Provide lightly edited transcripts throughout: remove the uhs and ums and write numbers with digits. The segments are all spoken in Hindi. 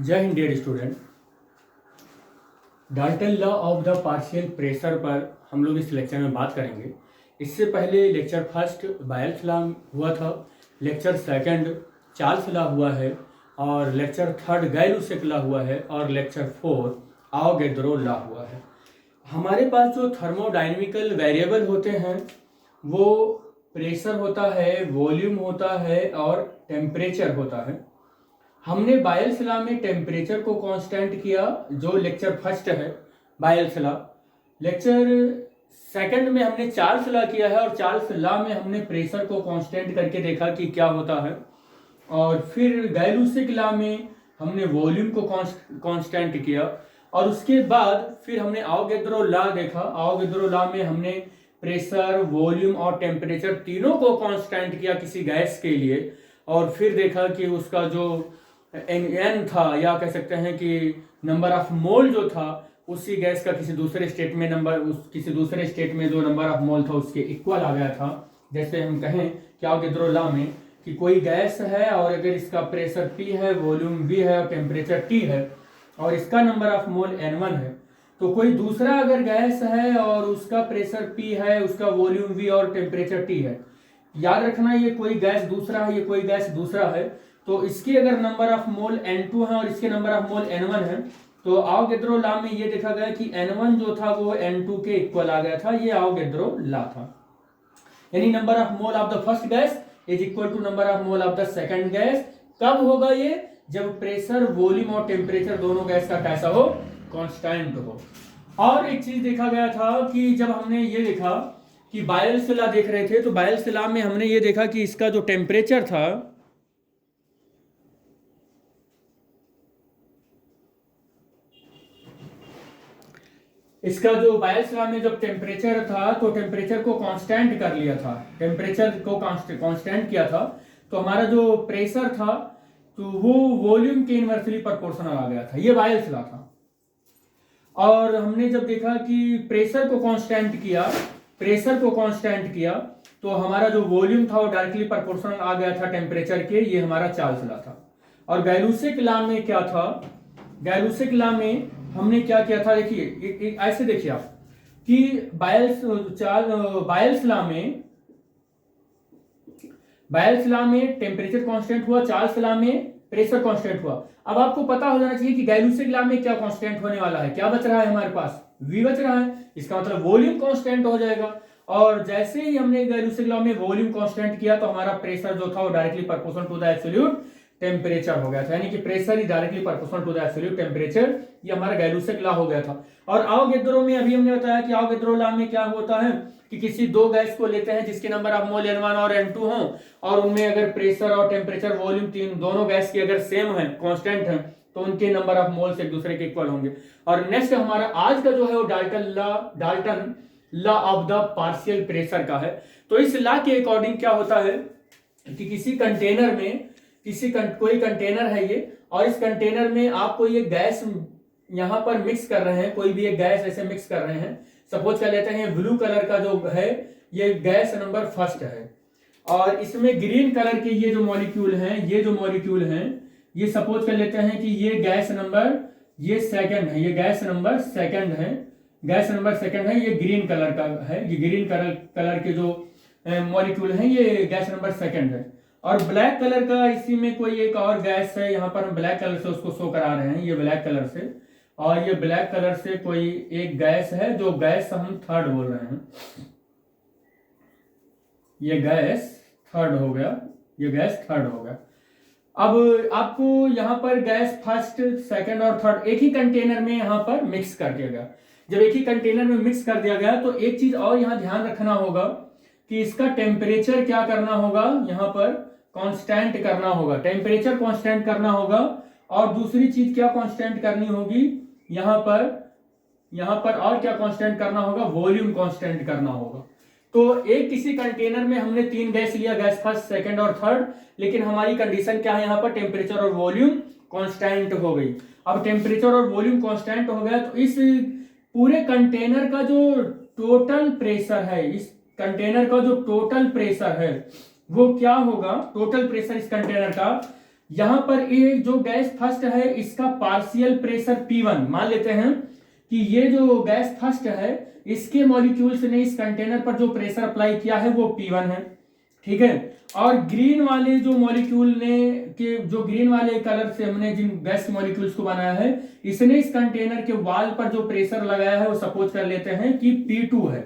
जय हिंद dear student. Dalton law of the partial pressure पर हम लोग इस लेक्चर में बात करेंगे। इससे पहले लेक्चर फर्स्ट बायल्स लॉ हुआ था, लेक्चर सेकंड चार्ल्स लॉ हुआ है और लेक्चर थर्ड गैय-लुसेक लॉ हुआ है और लेक्चर फोर्थ आवोगैड्रो लॉ हुआ है। हमारे पास जो थर्मोडायनेमिकल वेरिएबल होते हैं वो प्रेशर होता है, वॉल्यूम होता है और टेम्परेचर होता है। हमने बायल्स लॉ में टेम्परेचर को कांस्टेंट किया, जो लेक्चर फर्स्ट है बायल्स लॉ। लेक्चर सेकंड में हमने चार्ल्स लॉ किया है और चार्ल्स लॉ में हमने प्रेशर को कांस्टेंट करके देखा कि क्या होता है। और फिर गैय-लुसेक लॉ में हमने वॉल्यूम को कांस्टेंट किया और उसके बाद फिर हमने आवोगैड्रो लॉ देखा। आवोगैड्रो लॉ में हमने प्रेशर, वॉल्यूम और टेम्परेचर तीनों को कांस्टेंट किया किसी गैस के लिए और फिर देखा कि उसका जो एन था या कह सकते हैं कि नंबर ऑफ मोल जो था उसी गैस का किसी दूसरे स्टेट में किसी दूसरे स्टेट में जो नंबर ऑफ मोल था उसके इक्वल आ गया था। जैसे हम कहें कि आवोगैड्रो लॉ में कि कोई गैस है और अगर इसका प्रेशर P है, वॉल्यूम V है और टेम्परेचर T है और इसका नंबर ऑफ मोल N1 है, तो कोई दूसरा अगर गैस है और उसका प्रेशर P है, उसका वॉल्यूम V और टेम्परेचर T है, याद रखना ये कोई गैस दूसरा है, ये कोई गैस दूसरा है, तो इसकी अगर नंबर ऑफ मोल N2 है और इसके नंबर ऑफ मोल N1 है, तो आवोगैड्रो लॉ में ये देखा गया कि N1 जो था वो N2 के इक्वल आ गया था। ये आवोगैड्रो लॉ था, यानी number of mole of the first gas is equal to number of mole of the second gas. कब होगा ये? जब प्रेशर, वॉल्यूम और टेम्परेचर दोनों गैस का कैसा हो? कांस्टेंट हो। और एक चीज देखा गया था कि जब हमने ये देखा कि बायल्स लॉ देख रहे थे, तो बायल्स लॉ में हमने ये देखा कि इसका जो टेम्परेचर था, इसका जो बायल्स लॉ में जब टेम्परेचर था तो टेम्परेचर को कांस्टेंट कर लिया था, टेम्परेचर को कांस्टेंट किया था, तो हमारा जो प्रेशर था तो वो वॉल्यूम के इनवर्सली प्रोपोर्शनल आ गया था। ये बायल्स लॉ था। और हमने जब देखा कि प्रेशर को कांस्टेंट किया तो हमारा जो वॉल्यूम था वो डायरेक्टली प्रोपोर्शनल आ गया था टेम्परेचर के। ये हमारा चार्ल्स लॉ था। और गैय-लुसेक लॉ में क्या था? गैय-लुसेक लॉ में हमने क्या किया था? देखिए ऐसे देखिए आप कि बायल्स लॉ में टेम्परेचर कांस्टेंट हुआ, चार्ल्स लॉ में प्रेशर कांस्टेंट हुआ। अब आपको पता हो जाना चाहिए कि गैय-लुसेक लॉ में क्या कांस्टेंट होने वाला है। क्या बच रहा है हमारे पास? V बच रहा है। इसका मतलब वॉल्यूम कांस्टेंट हो जाएगा। और जैसे ही हमने गैय-लुसेक लॉ में वॉल्यूम कांस्टेंट किया तो हमारा प्रेशर जो था वो directly proportional to the absolute temperature हो गया था, यानी कि pressure is directly proportional to the absolute temperature. ये हमारा गैय-लुसेक लॉ हो गया था। और आवोगैड्रो में अभी हमने बताया कि आवोगैड्रो लॉ में क्या होता है कि किसी दो गैस को लेते हैं जिसके नंबर ऑफ मोल N1 और N2 हो और उनमें अगर प्रेशर और टेम्परेचर, वॉल्यूम तीन दोनों गैस की अगर सेम है, कांस्टेंट है, तो उनके नंबर ऑफ मोल्स एक दूसरे के इक्वल होंगे। और नेक्स्ट हमारा आज का जो है वो Dalton law of the partial pressure का है। तो इस लॉ के अकॉर्डिंग क्या होता है कि किसी कंटेनर में कोई कंटेनर है ये, और इस कंटेनर में आपको ये गैस यहां पर मिक्स कर रहे हैं, कोई भी एक गैस ऐसे मिक्स कर रहे हैं। सपोज कर लेते हैं ब्लू कलर का जो है ये गैस नंबर फर्स्ट है और इसमें ग्रीन कलर के ये जो मॉलिक्यूल हैं, ये सपोज कर लेते हैं कि ये गैस नंबर सेकंड है, ये गैस नंबर सेकंड है, ये ग्रीन कलर का है, ये ग्रीन कलर के जो मॉलिक्यूल हैं ये गैस नंबर सेकंड है। और ब्लैक कलर का इसी में कोई एक और गैस है, यहाँ पर हम ब्लैक कलर से उसको शो करा रहे हैं, ये ब्लैक कलर से, और ये ब्लैक कलर से कोई एक गैस है जो गैस हम थर्ड बोल रहे हैं। ये गैस थर्ड हो गया। अब आपको यहाँ पर गैस फर्स्ट, सेकंड और थर्ड एक ही कंटेनर में यहाँ पर मिक्स कर दिया गया। जब एक ही कंटेनर में मिक्स कर दिया गया तो एक चीज और यहाँ ध्यान रखना होगा कि इसका टेम्परेचर क्या करना होगा, यहाँ पर कांस्टेंट करना होगा, टेम्परेचर कांस्टेंट करना होगा। और दूसरी चीज क्या कांस्टेंट करनी होगी यहाँ पर और क्या कांस्टेंट करना होगा? वॉल्यूम कांस्टेंट करना होगा। तो एक किसी कंटेनर में हमने तीन गैस लिया, गैस फर्स्ट, सेकंड और थर्ड, लेकिन हमारी कंडीशन क्या है? यहाँ पर टेम्परेचर और वॉल्यूम कांस्टेंट हो गई। अब टेम्परेचर और वॉल्यूम कांस्टेंट हो गया तो इस पूरे कंटेनर का जो टोटल प्रेशर है, इस कंटेनर का जो टोटल प्रेशर है वो क्या होगा? टोटल प्रेशर इस कंटेनर का यहाँ पर ये जो गैस फर्स्ट है इसका पार्शियल प्रेशर P1 मान लेते हैं कि ये जो गैस फर्स्ट है इसके मॉलिक्यूल्स ने इस कंटेनर पर जो प्रेशर अप्लाई किया है वो P1 है, ठीक है। और ग्रीन वाले जो मॉलिक्यूल ने के जो ग्रीन वाले कलर से हमने जिन गैस मॉलिक्यूल्स को बनाया है इसने इस कंटेनर के वॉल पर जो प्रेशर लगाया है वो सपोज कर लेते हैं कि P2 है।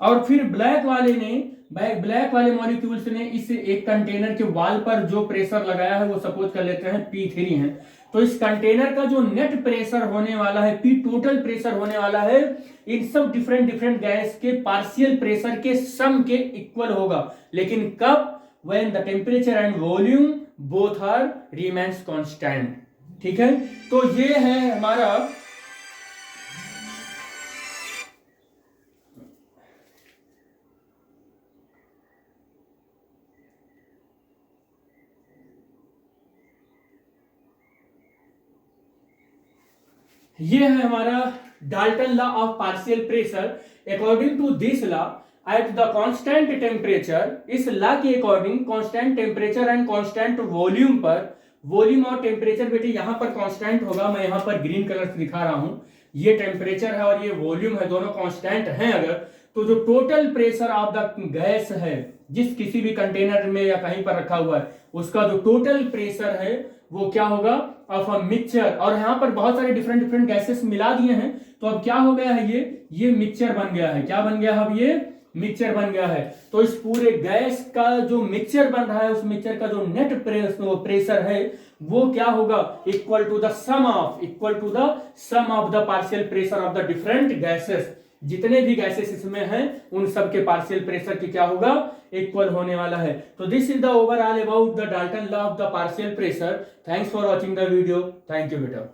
और फिर ब्लैक वाले मॉलिक्यूल्स ने इस एक कंटेनर के वॉल पर जो प्रेशर लगाया है वो सपोज कर लेते हैं P3 है। तो इस कंटेनर का जो नेट प्रेशर होने वाला है P टोटल प्रेशर होने वाला है इन सब डिफरेंट गैस के पार्शियल प्रेशर के सम के इक्वल होगा, लेकिन कब? When the temperature and volume both are remains constant, ठीक है। तो ये है हमारा Dalton law of partial pressure. According to this law at the constant temperature, इस लॉ के according constant temperature and constant volume पर, वॉल्यूम और टेम्परेचर बेटे यहां पर कांस्टेंट होगा, मैं यहां पर ग्रीन कलर से दिखा रहा हूं, ये टेम्परेचर है और ये वॉल्यूम है, दोनों कांस्टेंट हैं अगर, तो जो total pressure of the gas है जिस किसी भी कंटेनर में या कहीं पर रखा हुआ है उसका जो टोटल प्रेशर है वो क्या होगा ऑफ अ मिक्सचर। और यहाँ पर बहुत सारे डिफरेंट गैसेस मिला दिए हैं, तो अब क्या हो गया है, ये मिक्सचर बन गया है। क्या बन गया है? अब ये मिक्सचर बन गया है। तो इस पूरे गैस का जो मिक्सचर बन रहा है उस मिक्सचर का जो नेट प्रेशर है वो क्या होगा? Equal to the sum of the partial pressure of the different gases. जितने भी गैसेस इसमें हैं उन सब के पार्शियल प्रेशर की क्या होगा? इक्वल होने वाला है। तो this is the overall about the Dalton law of the partial pressure. Thanks for watching the video. Thank you बेटा।